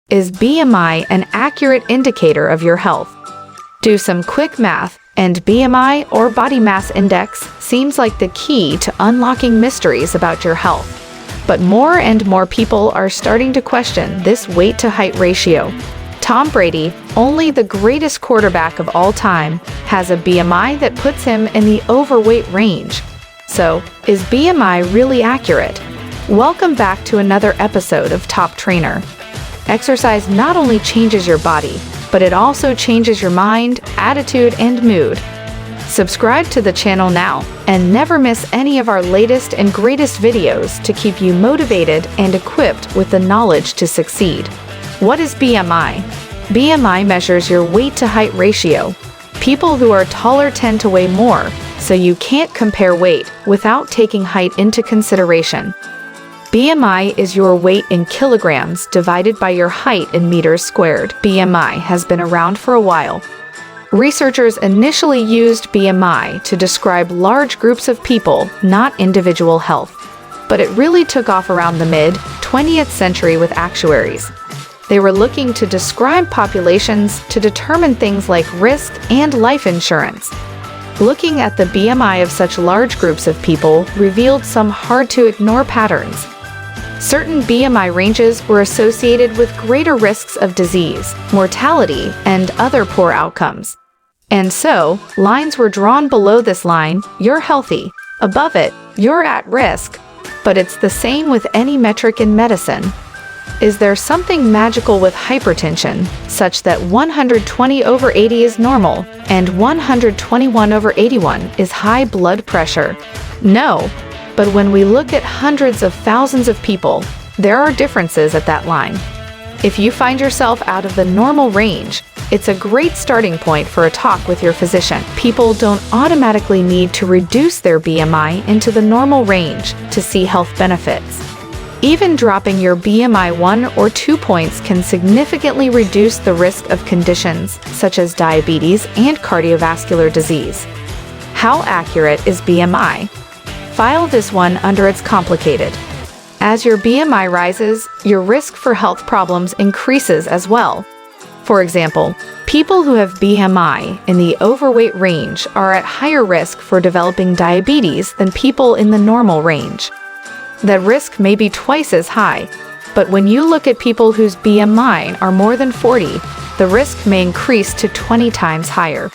Is BMI an accurate indicator of your health? Do some quick math, and BMI, or body mass index, seems like the key to unlocking mysteries about your health. But more and more people are starting to question this weight-to-height ratio. Tom Brady, only the greatest quarterback of all time, has a BMI that puts him in the overweight range. So, is BMI really accurate? Welcome back to another episode of Top Trainer. Exercise not only changes your body, but it also changes your mind, attitude, and mood. Subscribe to the channel now and never miss any of our latest and greatest videos to keep you motivated and equipped with the knowledge to succeed. What is BMI? BMI measures your weight-to-height ratio. People who are taller tend to weigh more, so you can't compare weight without taking height into consideration. BMI is your weight in kilograms divided by your height in meters squared. BMI has been around for a while. Researchers initially used BMI to describe large groups of people, not individual health. But it really took off around the mid-20th century with actuaries. They were looking to describe populations to determine things like risk and life insurance. Looking at the BMI of such large groups of people revealed some hard-to-ignore patterns. Certain BMI ranges were associated with greater risks of disease, mortality, and other poor outcomes. And so, lines were drawn below this line, you're healthy. Above it, you're at risk. But it's the same with any metric in medicine. Is there something magical with hypertension, such that 120/80 is normal, and 121/81 is high blood pressure? No. But when we look at hundreds of thousands of people, there are differences at that line. If you find yourself out of the normal range, it's a great starting point for a talk with your physician. People don't automatically need to reduce their BMI into the normal range to see health benefits. Even dropping your BMI 1 or 2 points can significantly reduce the risk of conditions such as diabetes and cardiovascular disease. How accurate is BMI? File this one under It's Complicated. As your BMI rises, your risk for health problems increases as well. For example, people who have BMI in the overweight range are at higher risk for developing diabetes than people in the normal range. That risk may be twice as high, but when you look at people whose BMI are more than 40, the risk may increase to 20 times higher.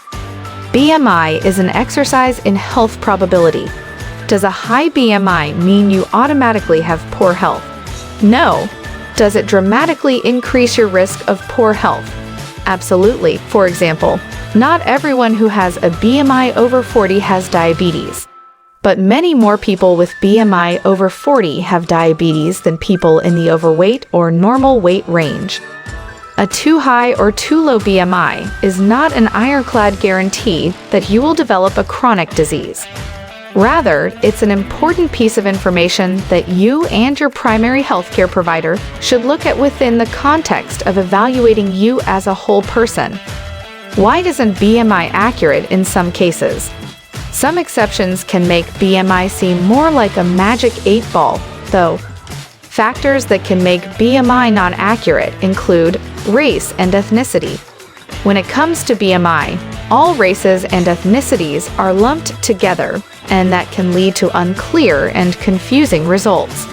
BMI is an exercise in health probability. Does a high BMI mean you automatically have poor health? No. Does it dramatically increase your risk of poor health? Absolutely. For example, not everyone who has a BMI over 40 has diabetes. But many more people with BMI over 40 have diabetes than people in the overweight or normal weight range. A too high or too low BMI is not an ironclad guarantee that you will develop a chronic disease. Rather, it's an important piece of information that you and your primary healthcare provider should look at within the context of evaluating you as a whole person. Why isn't BMI accurate in some cases? Some exceptions can make BMI seem more like a magic 8-ball, though. Factors that can make BMI non-accurate include race and ethnicity. When it comes to BMI, all races and ethnicities are lumped together, and that can lead to unclear and confusing results.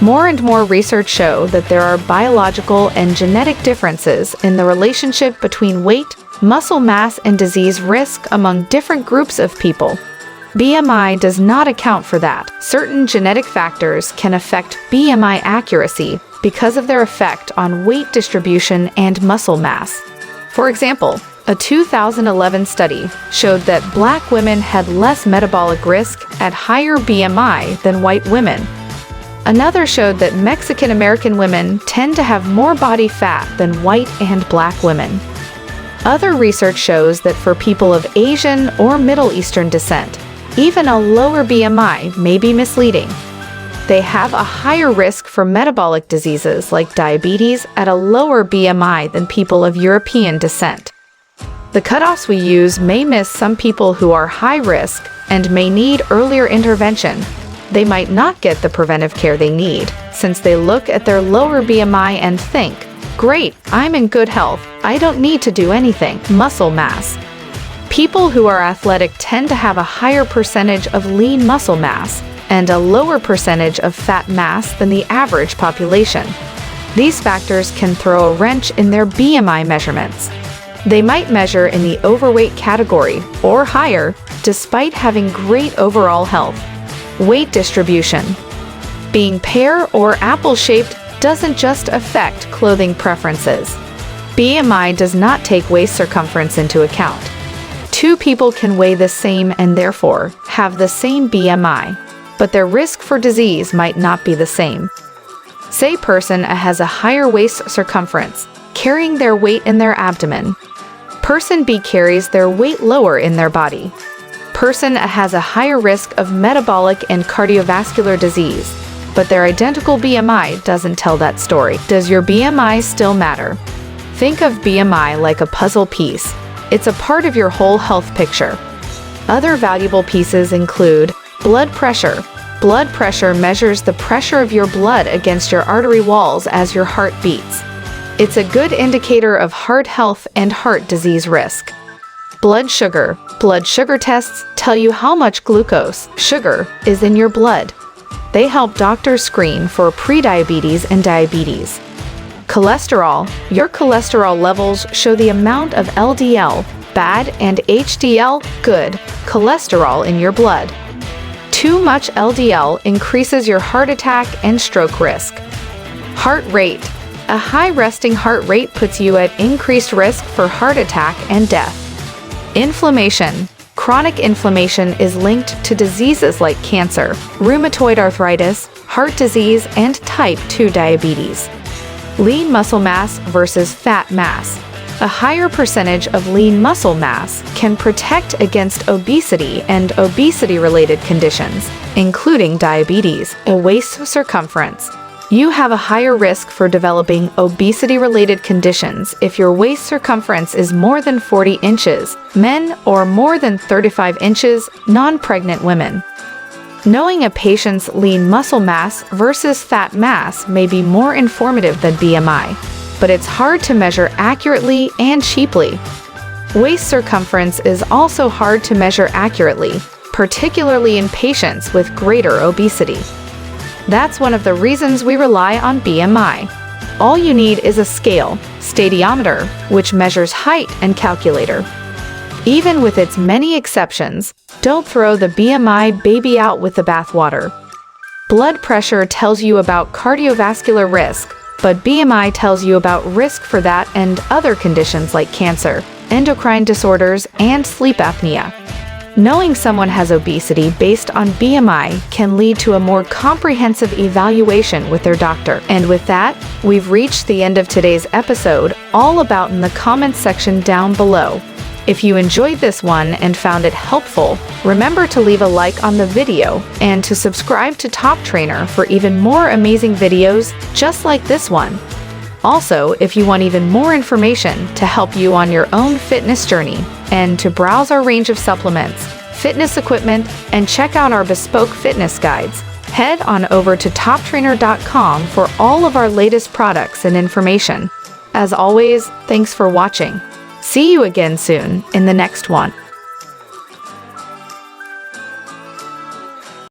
More and more research show that there are biological and genetic differences in the relationship between weight, muscle mass, and disease risk among different groups of people. BMI does not account for that. Certain genetic factors can affect BMI accuracy because of their effect on weight distribution and muscle mass. For example, a 2011 study showed that Black women had less metabolic risk at higher BMI than white women. Another showed that Mexican American women tend to have more body fat than white and Black women. Other research shows that for people of Asian or Middle Eastern descent, even a lower BMI may be misleading. They have a higher risk for metabolic diseases like diabetes at a lower BMI than people of European descent. The cutoffs we use may miss some people who are high risk and may need earlier intervention. They might not get the preventive care they need, since they look at their lower BMI and think, Great, I'm in good health. I don't need to do anything. Muscle mass. People who are athletic tend to have a higher percentage of lean muscle mass and a lower percentage of fat mass than the average population. These factors can throw a wrench in their BMI measurements. They might measure in the overweight category or higher, despite having great overall health. Weight distribution. Being pear or apple-shaped doesn't just affect clothing preferences. BMI does not take waist circumference into account. Two people can weigh the same and therefore have the same BMI, but their risk for disease might not be the same. Say person A has a higher waist circumference, carrying their weight in their abdomen. Person B carries their weight lower in their body. Person A has a higher risk of metabolic and cardiovascular disease, but their identical BMI doesn't tell that story. Does your BMI still matter? Think of BMI like a puzzle piece. It's a part of your whole health picture. Other valuable pieces include blood pressure. Blood pressure measures the pressure of your blood against your artery walls as your heart beats. It's a good indicator of heart health and heart disease risk. Blood sugar. Blood sugar tests tell you how much glucose, sugar, is in your blood. They help doctors screen for prediabetes and diabetes. Cholesterol. Your cholesterol levels show the amount of LDL, bad, and HDL, good, cholesterol in your blood. Too much LDL increases your heart attack and stroke risk. Heart rate. A high resting heart rate puts you at increased risk for heart attack and death. Inflammation. Chronic inflammation is linked to diseases like cancer, rheumatoid arthritis, heart disease, and type 2 diabetes. Lean muscle mass versus fat mass. A higher percentage of lean muscle mass can protect against obesity and obesity-related conditions, including diabetes and waist circumference. You have a higher risk for developing obesity-related conditions if your waist circumference is more than 40 inches, men, or more than 35 inches, non-pregnant women. Knowing a patient's lean muscle mass versus fat mass may be more informative than BMI, but it's hard to measure accurately and cheaply. Waist circumference is also hard to measure accurately, particularly in patients with greater obesity. That's one of the reasons we rely on BMI. All you need is a scale, stadiometer, which measures height, and calculator. Even with its many exceptions, don't throw the BMI baby out with the bathwater. Blood pressure tells you about cardiovascular risk, but BMI tells you about risk for that and other conditions like cancer, endocrine disorders, and sleep apnea. Knowing someone has obesity based on BMI can lead to a more comprehensive evaluation with their doctor. And with that, we've reached the end of today's episode, all about in the comments section down below. If you enjoyed this one and found it helpful, remember to leave a like on the video and to subscribe to Top Trainer for even more amazing videos just like this one. Also, if you want even more information to help you on your own fitness journey and to browse our range of supplements, fitness equipment, and check out our bespoke fitness guides, head on over to toptrainer.com for all of our latest products and information. As always, thanks for watching. See you again soon in the next one.